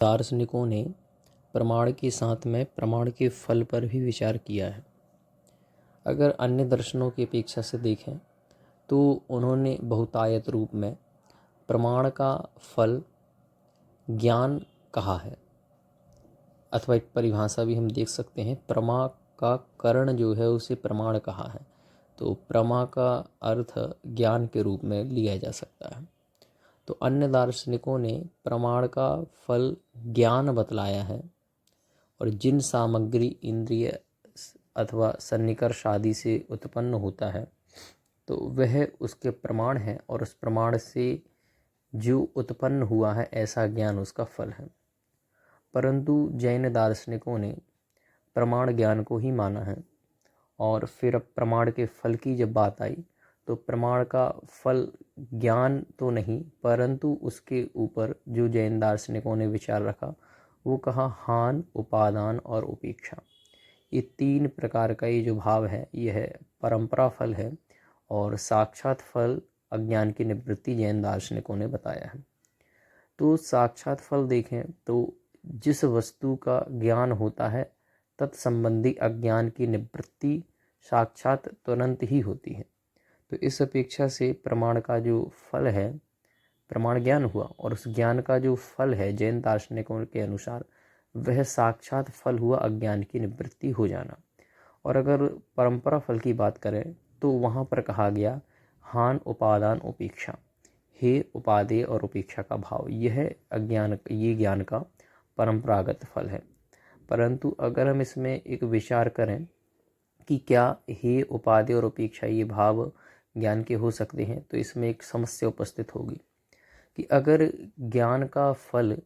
दार्शनिकों ने प्रमाण के साथ में प्रमाण के फल पर भी विचार किया है। अगर अन्य दर्शनों की अपेक्षा से देखें तो उन्होंने बहुतायत रूप में प्रमाण का फल ज्ञान कहा है, अथवा एक परिभाषा भी हम देख सकते हैं, प्रमा का करण जो है उसे प्रमाण कहा है। तो प्रमा का अर्थ ज्ञान के रूप में लिया जा सकता है। तो अन्य दार्शनिकों ने प्रमाण का फल ज्ञान बतलाया है, और जिन सामग्री इंद्रिय अथवा सन्निकर्ष आदि से उत्पन्न होता है तो वह उसके प्रमाण है, और उस प्रमाण से जो उत्पन्न हुआ है ऐसा ज्ञान उसका फल है। परंतु जैन दार्शनिकों ने प्रमाण ज्ञान को ही माना है, और फिर अब प्रमाण के फल की जब बात आई तो प्रमाण का फल ज्ञान तो नहीं, परंतु उसके ऊपर जो जैन दार्शनिकों ने विचार रखा वो कहा हान, उपादान और उपेक्षा। ये तीन प्रकार का ये जो भाव है यह परंपरा फल है, और साक्षात फल अज्ञान की निवृत्ति जैन दार्शनिकों ने बताया है। तो साक्षात फल देखें तो जिस वस्तु का ज्ञान होता है तत्संबंधी अज्ञान की निवृत्ति साक्षात तुरंत ही होती है। तो इस अपेक्षा से प्रमाण का जो फल है, प्रमाण ज्ञान हुआ, और उस ज्ञान का जो फल है जैन दार्शनिकों के अनुसार वह साक्षात फल हुआ अज्ञान की निवृत्ति हो जाना। और अगर परंपरा फल की बात करें तो वहाँ पर कहा गया हान, उपादान, उपेक्षा। हे उपादेय और उपेक्षा का भाव, यह ये ज्ञान का परंपरागत फल है। परंतु अगर हम इसमें एक विचार करें कि क्या हे, उपादेय और उपेक्षा ये भाव ज्ञान के हो सकते हैं, तो इसमें एक समस्या उपस्थित होगी कि अगर ज्ञान का फल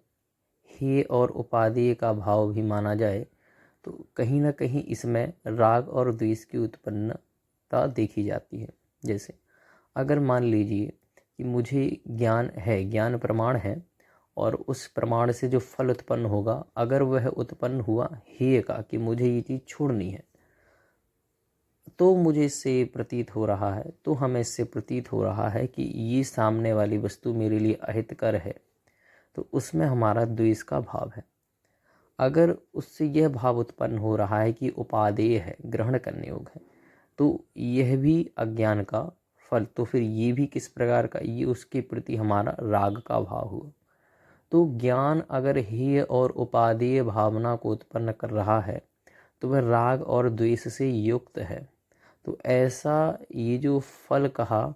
हे और उपादेय का भाव भी माना जाए तो कहीं ना कहीं इसमें राग और द्वेष की उत्पन्नता देखी जाती है। जैसे अगर मान लीजिए कि मुझे ज्ञान है, ज्ञान प्रमाण है, और उस प्रमाण से जो फल उत्पन्न होगा अगर वह उत्पन्न हुआ हेय का कि मुझे ये चीज़ छोड़नी है, तो मुझे इससे प्रतीत हो रहा है, तो हमें इससे प्रतीत हो रहा है कि ये सामने वाली वस्तु मेरे लिए अहितकर है, तो उसमें हमारा द्वेष का भाव है। अगर उससे यह भाव उत्पन्न हो रहा है कि उपादेय है, ग्रहण करने योग्य है, तो यह भी अज्ञान का फल, तो फिर ये भी किस प्रकार का, ये उसके प्रति हमारा राग का भाव हुआ। तो ज्ञान अगर हेय और उपादेय भावना को उत्पन्न कर रहा है तो वह राग और द्वेष से युक्त है। तो ऐसा ये जो फल कहा,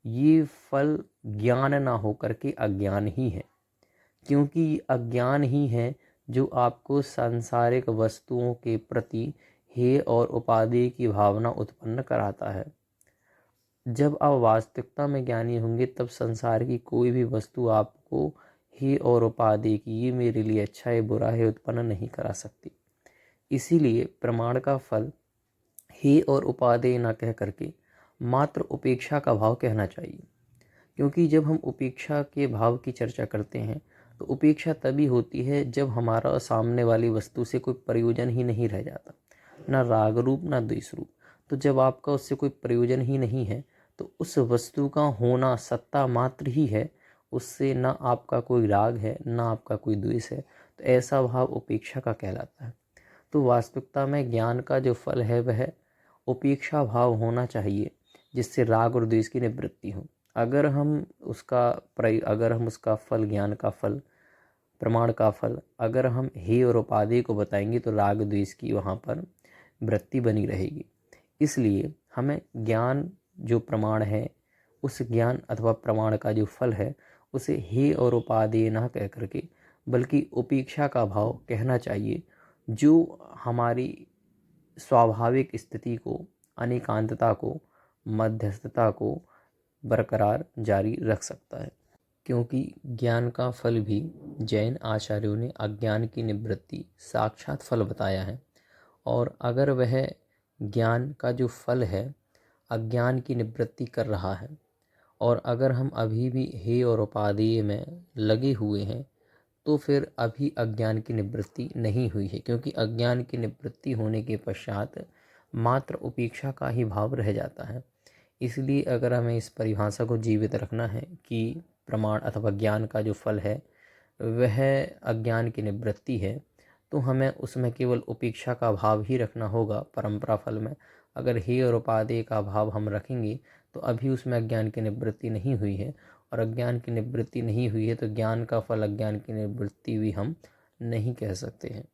ये फल ज्ञान ना होकर के अज्ञान ही है, क्योंकि अज्ञान ही है जो आपको सांसारिक वस्तुओं के प्रति हेय और उपादेय की भावना उत्पन्न कराता है। जब आप वास्तविकता में ज्ञानी होंगे तब संसार की कोई भी वस्तु आपको हेय और उपादेय की, ये मेरे लिए अच्छा है, बुरा है, उत्पन्न नहीं करा सकती। इसीलिए प्रमाण का फल हेय और उपादेय न कह करके मात्र उपेक्षा का भाव कहना चाहिए। क्योंकि जब हम उपेक्षा के भाव की चर्चा करते हैं तो उपेक्षा तभी होती है जब हमारा सामने वाली वस्तु से कोई प्रयोजन ही नहीं रह जाता, ना राग रूप ना द्वेष रूप। तो जब आपका उससे कोई प्रयोजन ही नहीं है तो उस वस्तु का होना सत्ता मात्र ही है, उससे ना आपका कोई राग है ना आपका कोई द्वेष है, तो ऐसा भाव उपेक्षा का कहलाता है। तो वास्तविकता में ज्ञान का जो फल है वह उपेक्षा भाव होना चाहिए, जिससे राग और द्वेष की निवृत्ति हो। अगर हम उसका फल, ज्ञान का फल, प्रमाण का फल, अगर हम हेय और उपादेय को बताएंगे तो राग द्वेष की वहाँ पर वृत्ति बनी रहेगी। इसलिए हमें ज्ञान जो प्रमाण है उस ज्ञान अथवा प्रमाण का जो फल है उसे हेय और उपादेय ना कह करके बल्कि उपेक्षा का भाव कहना चाहिए, जो हमारी स्वाभाविक स्थिति को, अनेकांतता को, मध्यस्थता को बरकरार जारी रख सकता है। क्योंकि ज्ञान का फल भी जैन आचार्यों ने अज्ञान की निवृत्ति साक्षात फल बताया है, और अगर वह ज्ञान का जो फल है अज्ञान की निवृत्ति कर रहा है, और अगर हम अभी भी हेय और उपादेय में लगे हुए हैं तो फिर अभी अज्ञान की निवृत्ति नहीं हुई है, क्योंकि अज्ञान की निवृत्ति होने के पश्चात मात्र उपेक्षा का ही भाव रह जाता है। इसलिए अगर हमें इस परिभाषा को जीवित रखना है कि प्रमाण अथवा ज्ञान का जो फल है वह अज्ञान की निवृत्ति है, तो हमें उसमें केवल उपेक्षा का भाव ही रखना होगा। परंपरा फल में अगर हे और उपादेय का भाव हम रखेंगे तो अभी उसमें अज्ञान की निवृत्ति नहीं हुई है, और अज्ञान की निवृत्ति नहीं हुई है तो ज्ञान का फल अज्ञान की निवृत्ति भी हम नहीं कह सकते हैं।